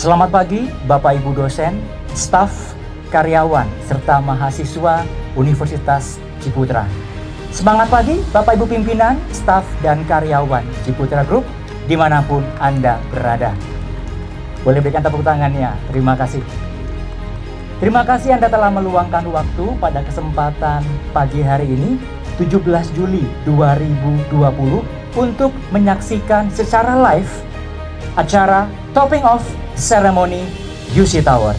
Selamat pagi Bapak Ibu dosen, staf, karyawan, serta mahasiswa Universitas Ciputra. Semangat pagi Bapak Ibu pimpinan, staf, dan karyawan Ciputra Group dimanapun Anda berada. Boleh berikan tepuk tangannya, terima kasih. Terima kasih Anda telah meluangkan waktu pada kesempatan pagi hari ini, 17 Juli 2020, untuk menyaksikan secara live acara Topping Off Ceremony UC Tower.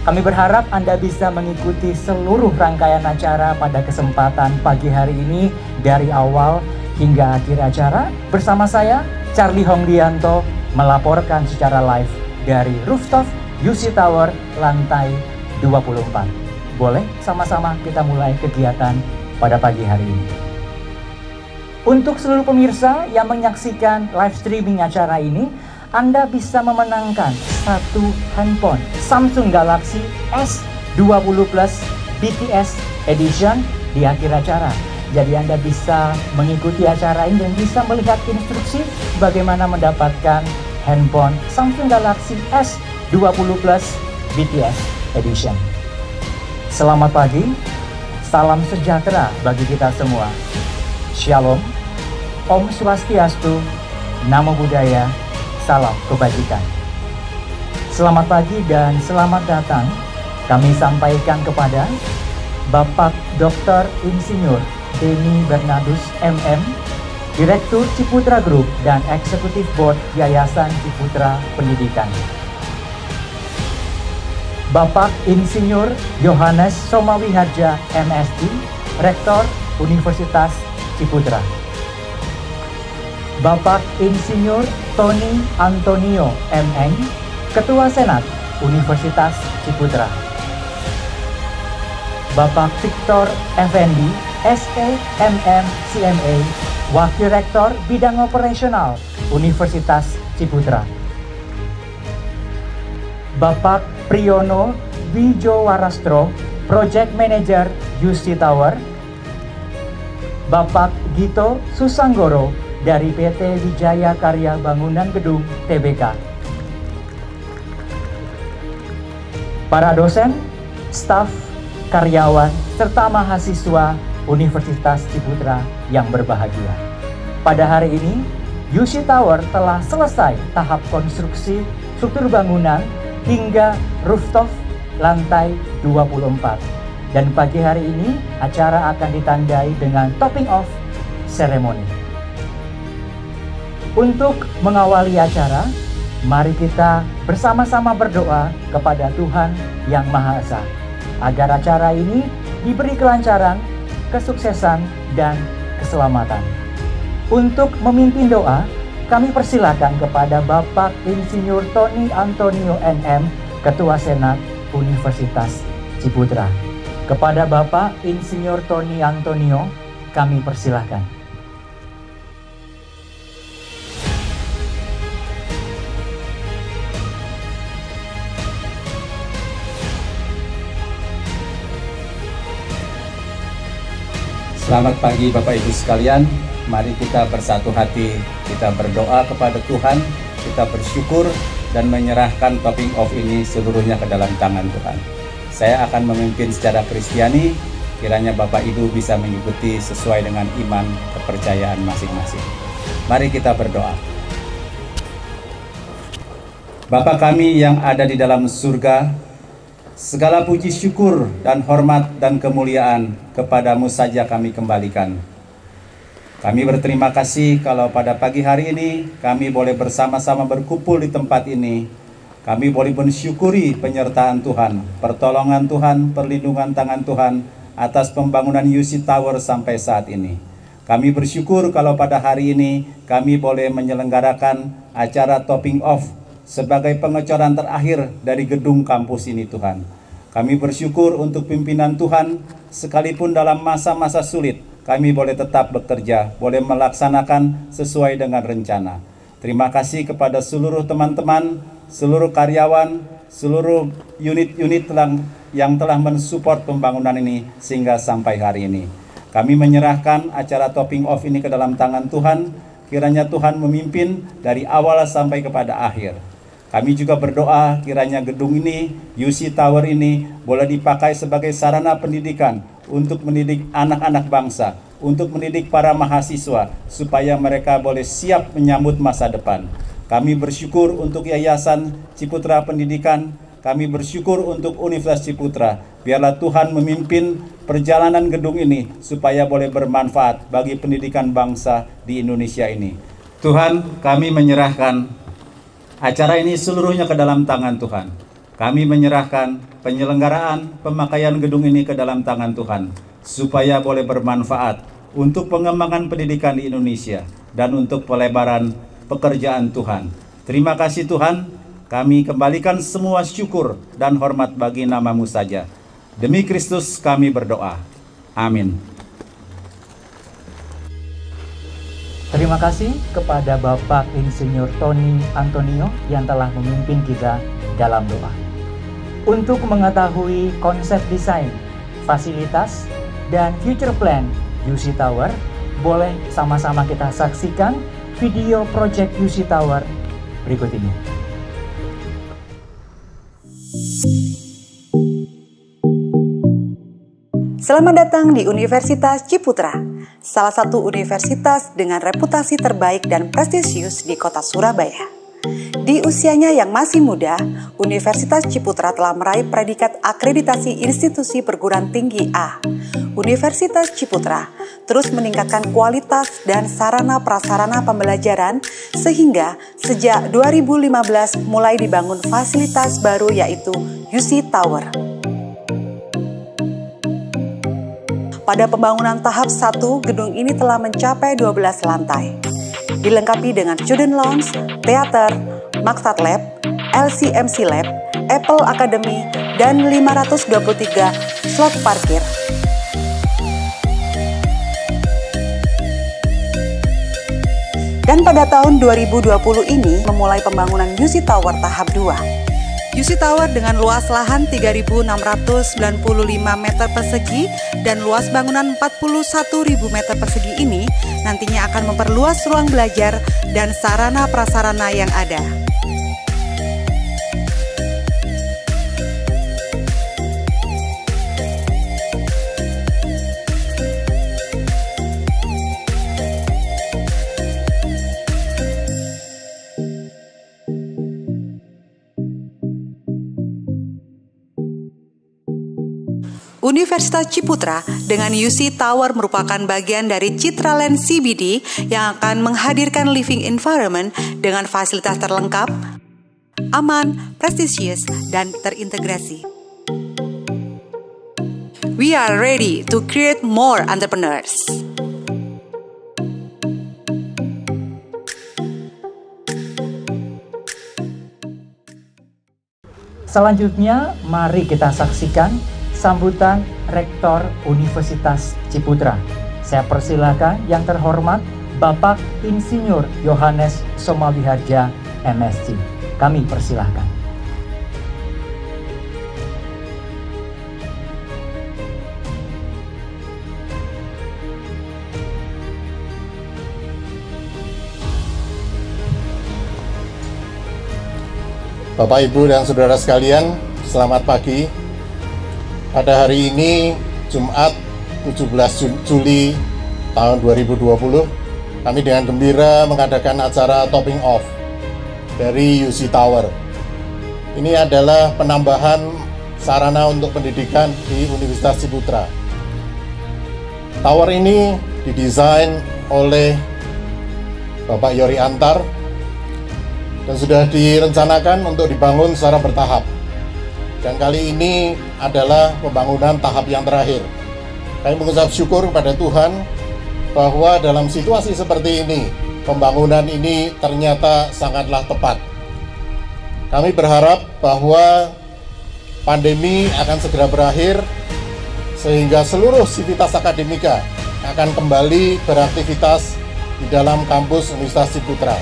Kami berharap Anda bisa mengikuti seluruh rangkaian acara pada kesempatan pagi hari ini dari awal hingga akhir acara bersama saya, Charlie Hongdianto, melaporkan secara live dari rooftop UC Tower lantai 24. Boleh sama-sama kita mulai kegiatan pada pagi hari ini. Untuk seluruh pemirsa yang menyaksikan live streaming acara ini, Anda bisa memenangkan satu handphone Samsung Galaxy S20 Plus BTS Edition di akhir acara. Jadi Anda bisa mengikuti acara ini dan bisa melihat instruksi bagaimana mendapatkan handphone Samsung Galaxy S20 Plus BTS Edition. Selamat pagi, salam sejahtera bagi kita semua. Shalom, Om Swastiastu, Namo Buddhaya, salam kebajikan. Selamat pagi dan selamat datang kami sampaikan kepada Bapak Dr. Insinyur Denny Bernardus MM, Direktur Ciputra Group dan Eksekutif Board Yayasan Ciputra Pendidikan. Bapak Insinyur Yohanes Somawiharja MSc, Rektor Universitas Ciputra. Bapak Insinyur Tony Antonio MN, Ketua Senat Universitas Ciputra. Bapak Victor Effendi, SEMM CMA, Wakil Rektor Bidang Operasional Universitas Ciputra. Bapak Priyono Wijowarastro, Project Manager UC Tower. Bapak Gito Susanggoro dari PT Wijaya Karya Bangunan Gedung TBK. Para dosen, staf, karyawan, serta mahasiswa Universitas Ciputra yang berbahagia. Pada hari ini, UC Tower telah selesai tahap konstruksi struktur bangunan hingga rooftop lantai 24. Dan pagi hari ini, acara akan ditandai dengan topping off ceremony. Untuk mengawali acara, mari kita bersama-sama berdoa kepada Tuhan Yang Maha Esa, agar acara ini diberi kelancaran, kesuksesan, dan keselamatan. Untuk memimpin doa, kami persilakan kepada Bapak Insinyur Tony Antonio NM, Ketua Senat Universitas Ciputra. Kepada Bapak Insinyur Tony Antonio, kami persilahkan. Selamat pagi Bapak Ibu sekalian, mari kita bersatu hati, kita berdoa kepada Tuhan, kita bersyukur dan menyerahkan topping off ini seluruhnya ke dalam tangan Tuhan. Saya akan memimpin secara Kristiani, kiranya Bapak Ibu bisa mengikuti sesuai dengan iman kepercayaan masing-masing. Mari kita berdoa. Bapa kami yang ada di dalam surga, segala puji syukur dan hormat dan kemuliaan kepadamu saja kami kembalikan. Kami berterima kasih kalau pada pagi hari ini kami boleh bersama-sama berkumpul di tempat ini. Kami boleh mensyukuri penyertaan Tuhan, pertolongan Tuhan, perlindungan tangan Tuhan atas pembangunan UC Tower sampai saat ini. Kami bersyukur kalau pada hari ini kami boleh menyelenggarakan acara topping off sebagai pengecoran terakhir dari gedung kampus ini Tuhan. Kami bersyukur untuk pimpinan Tuhan, sekalipun dalam masa-masa sulit, kami boleh tetap bekerja, boleh melaksanakan sesuai dengan rencana. Terima kasih kepada seluruh teman-teman, seluruh karyawan, seluruh unit-unit yang telah mensupport pembangunan ini sehingga sampai hari ini. Kami menyerahkan acara topping off ini ke dalam tangan Tuhan, kiranya Tuhan memimpin dari awal sampai kepada akhir. Kami juga berdoa kiranya gedung ini, UC Tower ini, boleh dipakai sebagai sarana pendidikan untuk mendidik anak-anak bangsa, untuk mendidik para mahasiswa, supaya mereka boleh siap menyambut masa depan. Kami bersyukur untuk Yayasan Ciputra Pendidikan, kami bersyukur untuk Universitas Ciputra. Biarlah Tuhan memimpin perjalanan gedung ini, supaya boleh bermanfaat bagi pendidikan bangsa di Indonesia ini. Tuhan, kami menyerahkan acara ini seluruhnya ke dalam tangan Tuhan. Kami menyerahkan penyelenggaraan pemakaian gedung ini ke dalam tangan Tuhan, supaya boleh bermanfaat untuk pengembangan pendidikan di Indonesia dan untuk pelebaran pekerjaan Tuhan. Terima kasih Tuhan, kami kembalikan semua syukur dan hormat bagi nama-Mu saja. Demi Kristus kami berdoa. Amin. Terima kasih kepada Bapak Insinyur Tony Antonio yang telah memimpin kita dalam doa. Untuk mengetahui konsep desain, fasilitas, dan future plan UC Tower, boleh sama-sama kita saksikan video project UC Tower berikut ini. Selamat datang di Universitas Ciputra, salah satu universitas dengan reputasi terbaik dan prestisius di kota Surabaya. Di usianya yang masih muda, Universitas Ciputra telah meraih predikat akreditasi institusi perguruan tinggi A. Universitas Ciputra terus meningkatkan kualitas dan sarana prasarana pembelajaran sehingga sejak 2015 mulai dibangun fasilitas baru yaitu UC Tower. Pada pembangunan tahap 1, gedung ini telah mencapai 12 lantai. Dilengkapi dengan student lounge, teater, maksat lab, LCMC lab, Apple Academy, dan 523 slot parkir. Dan pada tahun 2020 ini memulai pembangunan UC Tower tahap 2. UC Tower dengan luas lahan 3.695 meter persegi dan luas bangunan 41.000 meter persegi ini nantinya akan memperluas ruang belajar dan sarana prasarana yang ada. Universitas Ciputra dengan UC Tower merupakan bagian dari Citraland CBD yang akan menghadirkan living environment dengan fasilitas terlengkap, aman, prestisius, dan terintegrasi. We are ready to create more entrepreneurs. Selanjutnya, mari kita saksikan sambutan Rektor Universitas Ciputra. Saya persilakan yang terhormat Bapak Insinyur Yohanes Somawiharja, MSc. Kami persilahkan. Bapak, Ibu, dan Saudara sekalian, selamat pagi. Pada hari ini, Jumat 17 Juli tahun 2020, kami dengan gembira mengadakan acara topping off dari UC Tower. Ini adalah penambahan sarana untuk pendidikan di Universitas Ciputra. Tower ini didesain oleh Bapak Yori Antar dan sudah direncanakan untuk dibangun secara bertahap. Dan kali ini adalah pembangunan tahap yang terakhir. Kami mengucap syukur kepada Tuhan bahwa dalam situasi seperti ini, pembangunan ini ternyata sangatlah tepat. Kami berharap bahwa pandemi akan segera berakhir, sehingga seluruh sivitas akademika akan kembali beraktivitas di dalam kampus Universitas Ciputra.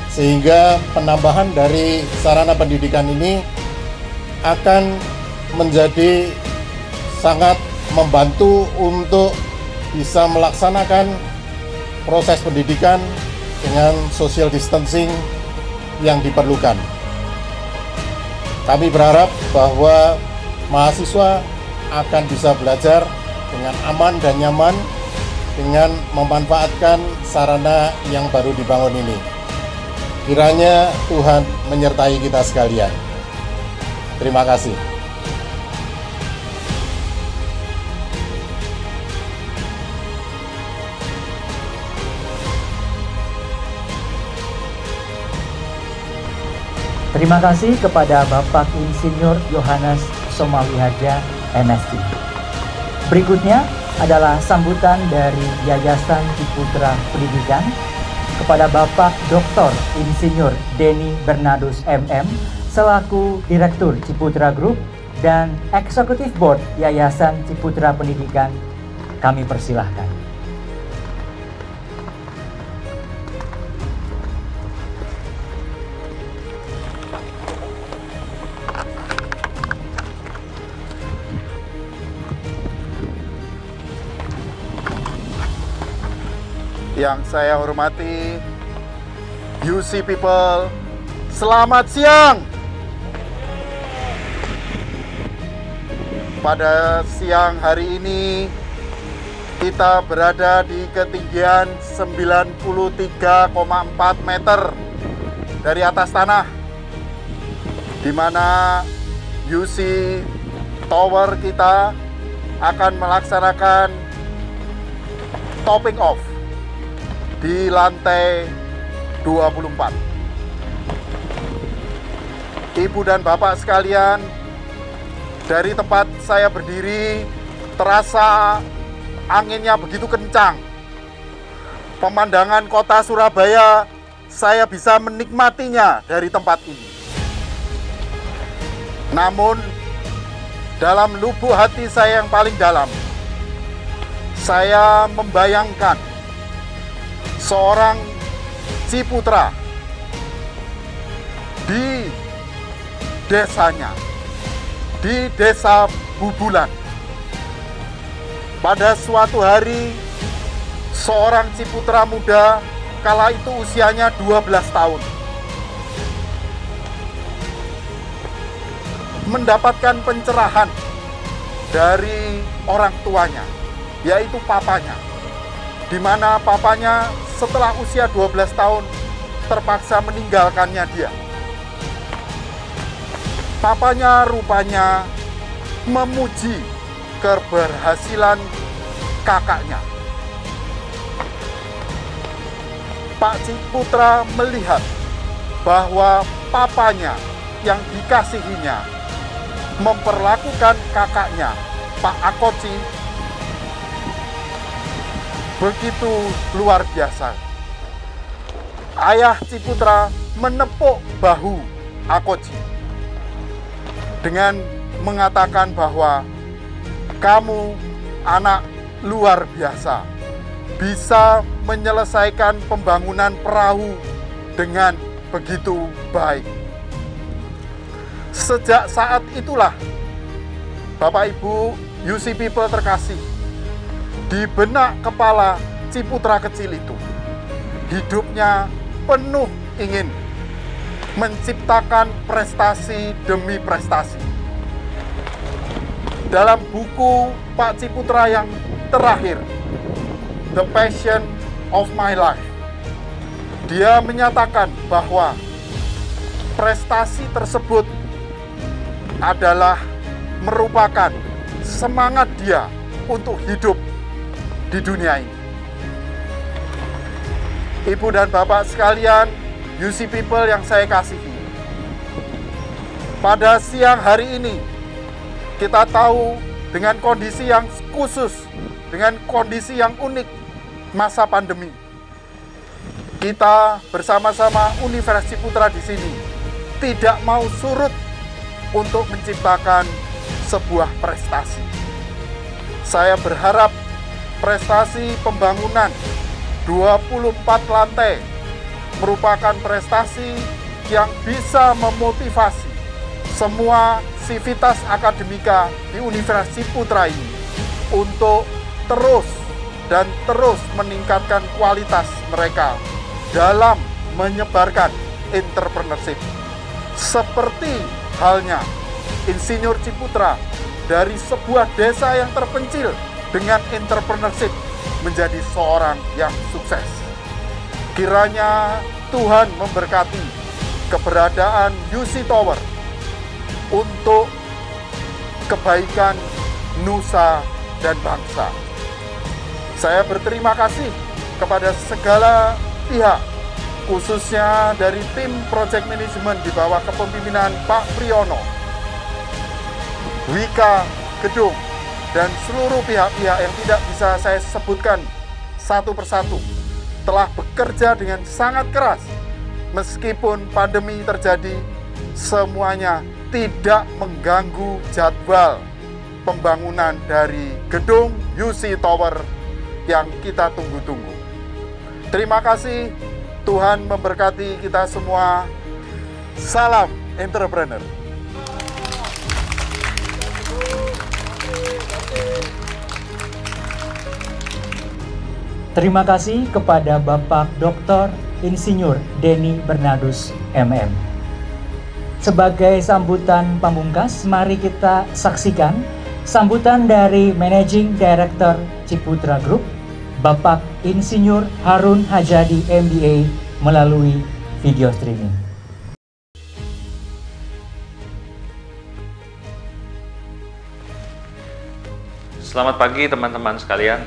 Sehingga penambahan dari sarana pendidikan ini akan menjadi sangat membantu untuk bisa melaksanakan proses pendidikan dengan social distancing yang diperlukan. Kami berharap bahwa mahasiswa akan bisa belajar dengan aman dan nyaman dengan memanfaatkan sarana yang baru dibangun ini. Kiranya Tuhan menyertai kita sekalian. Terima kasih. Terima kasih kepada Bapak Insinyur Yohanes Somawiharja, MSc. Berikutnya adalah sambutan dari Yayasan Ciputra Pendidikan kepada Bapak Dr. Insinyur Denny Bernardus MM selaku Direktur Ciputra Group dan Eksekutif Board Yayasan Ciputra Pendidikan. Kami persilahkan. Yang saya hormati UC People, selamat siang. Pada siang hari ini kita berada di ketinggian 93,4 meter dari atas tanah, di mana UC Tower kita akan melaksanakan topping off di lantai 24. Ibu dan Bapak sekalian, dari tempat saya berdiri terasa anginnya begitu kencang. Pemandangan kota Surabaya saya bisa menikmatinya dari tempat ini. Namun dalam lubuk hati saya yang paling dalam, saya membayangkan seorang Ciputra di desanya, di desa Bubulan. Pada suatu hari, seorang Ciputra muda, kala itu usianya 12 tahun, mendapatkan pencerahan dari orang tuanya, yaitu papanya, di mana papanya setelah usia 12 tahun terpaksa meninggalkannya dia. Papanya rupanya memuji keberhasilan kakaknya. Pak Ciputra melihat bahwa papanya yang dikasihinya memperlakukan kakaknya, Pak Akoci, begitu luar biasa. Ayah Ciputra menepuk bahu Akoci dengan mengatakan bahwa kamu anak luar biasa, bisa menyelesaikan pembangunan perahu dengan begitu baik. Sejak saat itulah, Bapak Ibu UC People terkasih, di benak kepala Ciputra kecil itu, hidupnya penuh ingin menciptakan prestasi demi prestasi. Dalam buku Pak Ciputra yang terakhir, The Passion of My Life, dia menyatakan bahwa prestasi tersebut adalah merupakan semangat dia untuk hidup di dunia ini. Ibu dan Bapak sekalian, UC People yang saya kasihi, pada siang hari ini kita tahu dengan kondisi yang khusus, dengan kondisi yang unik masa pandemi, kita bersama-sama Universitas Ciputra di sini tidak mau surut untuk menciptakan sebuah prestasi. Saya berharap prestasi pembangunan 24 lantai merupakan prestasi yang bisa memotivasi semua sivitas akademika di Universitas Ciputra ini untuk terus meningkatkan kualitas mereka dalam menyebarkan entrepreneurship. Seperti halnya Insinyur Ciputra dari sebuah desa yang terpencil dengan entrepreneurship menjadi seorang yang sukses. Kiranya Tuhan memberkati keberadaan UC Tower untuk kebaikan nusa dan bangsa. Saya berterima kasih kepada segala pihak, khususnya dari tim project management di bawah kepemimpinan Pak Priyono, Wika Gedung, dan seluruh pihak-pihak yang tidak bisa saya sebutkan satu persatu telah bekerja dengan sangat keras. Meskipun pandemi terjadi, semuanya tidak mengganggu jadwal pembangunan dari gedung UC Tower yang kita tunggu-tunggu. Terima kasih, Tuhan memberkati kita semua. Salam entrepreneur. Terima kasih kepada Bapak Dr. Insinyur Denny Bernardus MM. Sebagai sambutan pamungkas, mari kita saksikan sambutan dari Managing Director Ciputra Group, Bapak Insinyur Harun Hajadi MBA melalui video streaming. Selamat pagi teman-teman sekalian.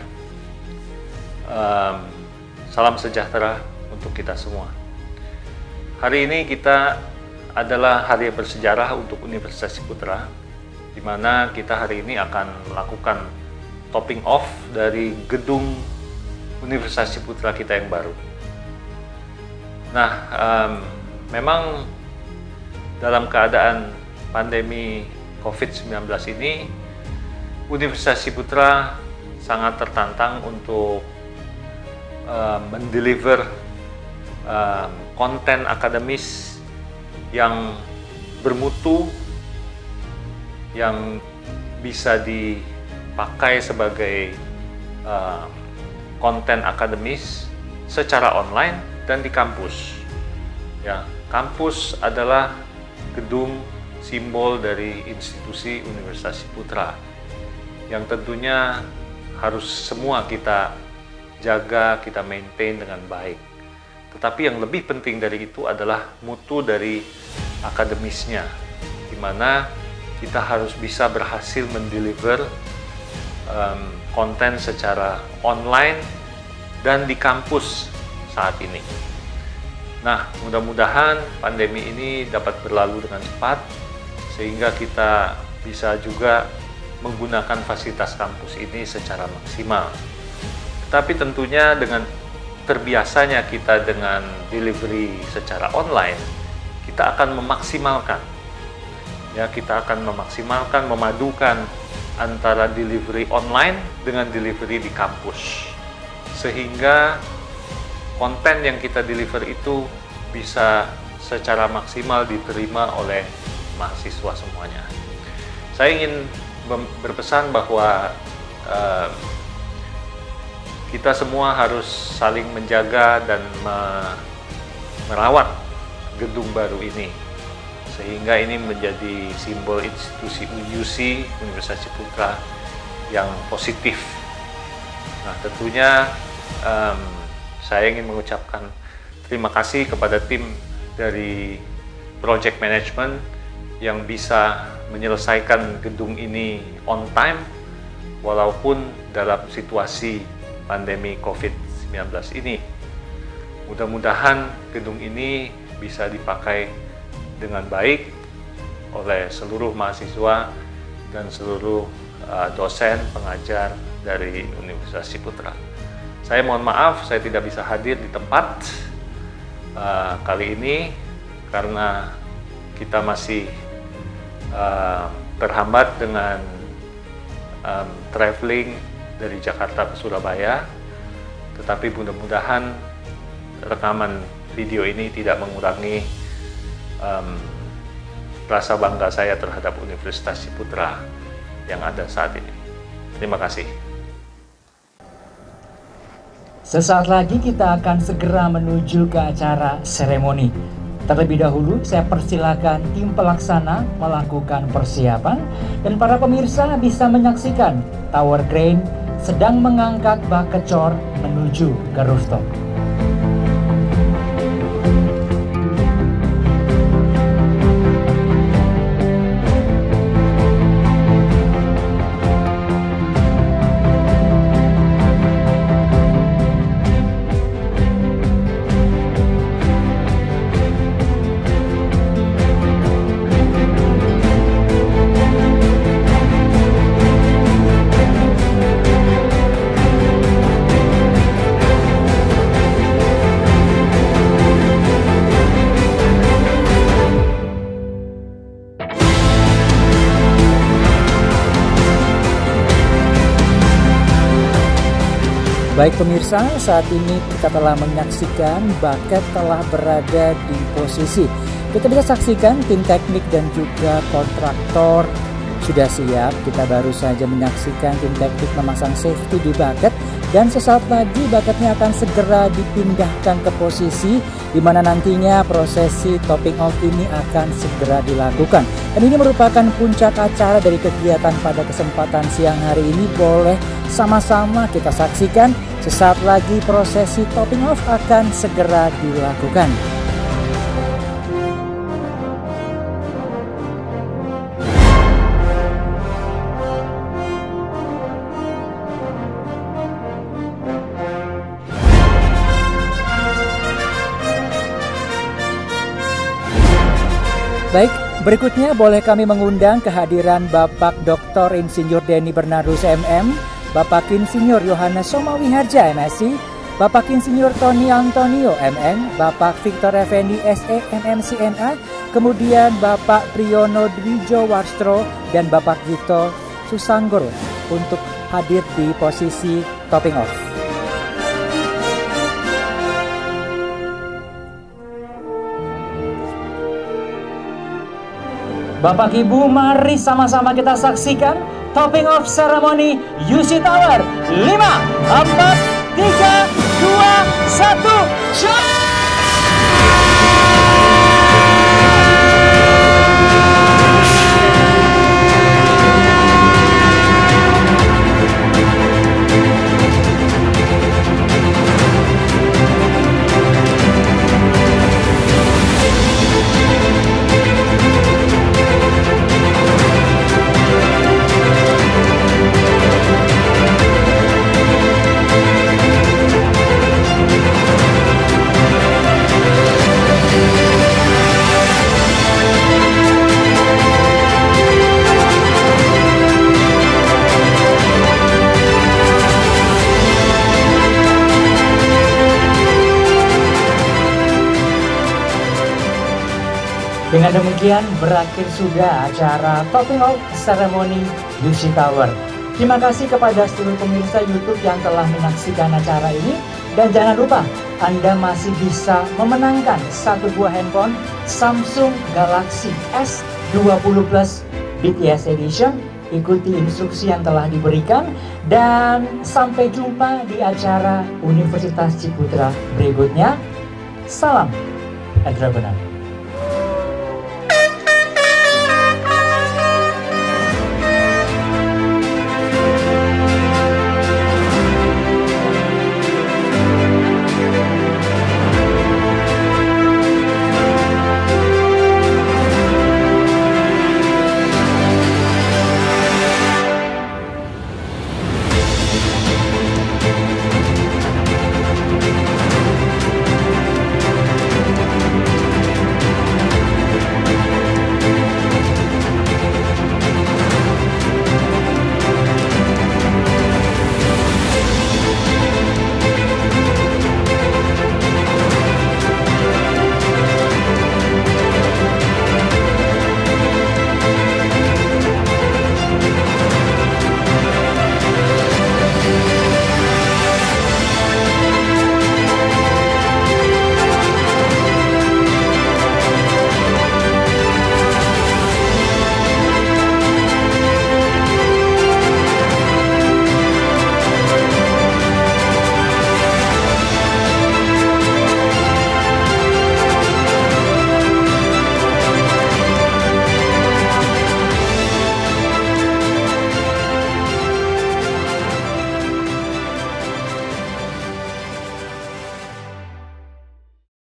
Salam sejahtera untuk kita semua. Hari ini kita adalah hari yang bersejarah untuk Universitas Ciputra, di mana kita hari ini akan melakukan topping off dari gedung Universitas Ciputra kita yang baru. Nah, memang dalam keadaan pandemi COVID-19 ini, Universitas Ciputra sangat tertantang untuk mendeliver konten akademis yang bermutu, yang bisa dipakai sebagai konten akademis secara online dan di kampus. Ya, kampus adalah gedung simbol dari institusi Universitas Ciputra yang tentunya harus semua kita jaga, kita maintain dengan baik. Tetapi yang lebih penting dari itu adalah mutu dari akademisnya, di mana kita harus bisa berhasil mendeliver konten secara online dan di kampus saat ini. Nah, mudah-mudahan pandemi ini dapat berlalu dengan cepat sehingga kita bisa juga menggunakan fasilitas kampus ini secara maksimal. Tetapi tentunya dengan terbiasanya kita dengan delivery secara online, kita akan memaksimalkan. Ya, kita akan memaksimalkan, memadukan antara delivery online dengan delivery di kampus. Sehingga konten yang kita deliver itu bisa secara maksimal diterima oleh mahasiswa semuanya. Saya ingin berpesan bahwa kita semua harus saling menjaga dan merawat gedung baru ini, sehingga ini menjadi simbol institusi UC, Universitas Ciputra, yang positif. Nah, tentunya saya ingin mengucapkan terima kasih kepada tim dari Project Management yang bisa menyelesaikan gedung ini on time, walaupun dalam situasi pandemi COVID-19 ini. Mudah-mudahan gedung ini bisa dipakai dengan baik oleh seluruh mahasiswa dan seluruh dosen pengajar dari Universitas Ciputra. Saya mohon maaf, saya tidak bisa hadir di tempat kali ini karena kita masih terhambat dengan traveling dari Jakarta ke Surabaya, tetapi mudah-mudahan rekaman video ini tidak mengurangi rasa bangga saya terhadap Universitas Ciputra yang ada saat ini. Terima kasih. Sesaat lagi kita akan segera menuju ke acara seremoni. Terlebih dahulu saya persilakan tim pelaksana melakukan persiapan dan para pemirsa bisa menyaksikan tower crane sedang mengangkat bak kecor menuju ke rooftop. Baik pemirsa, saat ini kita telah menyaksikan bucket telah berada di posisi. Kita bisa saksikan tim teknik dan juga kontraktor sudah siap. Kita baru saja menyaksikan tim teknik memasang safety di bucket dan sesaat lagi bucketnya akan segera dipindahkan ke posisi di mana nantinya prosesi topping off ini akan segera dilakukan. Dan ini merupakan puncak acara dari kegiatan pada kesempatan siang hari ini. Boleh sama-sama kita saksikan, sesaat lagi prosesi topping off akan segera dilakukan. Baik, berikutnya boleh kami mengundang kehadiran Bapak Dr. Insinyur Denny Bernardus MM, Bapak Insinyur Yohanes Somawiharja MSc, Bapak Insinyur Tony Antonio MM, Bapak Victor Effendi SE MMCNA, kemudian Bapak Priyono Dwijo Warstro dan Bapak Gito Susanggoro untuk hadir di posisi topping off. Bapak Ibu, mari sama-sama kita saksikan topping off ceremony UC Tower. 5, 4, 3, 2, 1, shot! Dengan demikian berakhir sudah acara topping off ceremony UC Tower. Terima kasih kepada seluruh pemirsa YouTube yang telah menyaksikan acara ini. Dan jangan lupa Anda masih bisa memenangkan satu buah handphone Samsung Galaxy S20 Plus BTS Edition. Ikuti instruksi yang telah diberikan dan sampai jumpa di acara Universitas Ciputra berikutnya. Salam entrepreneur.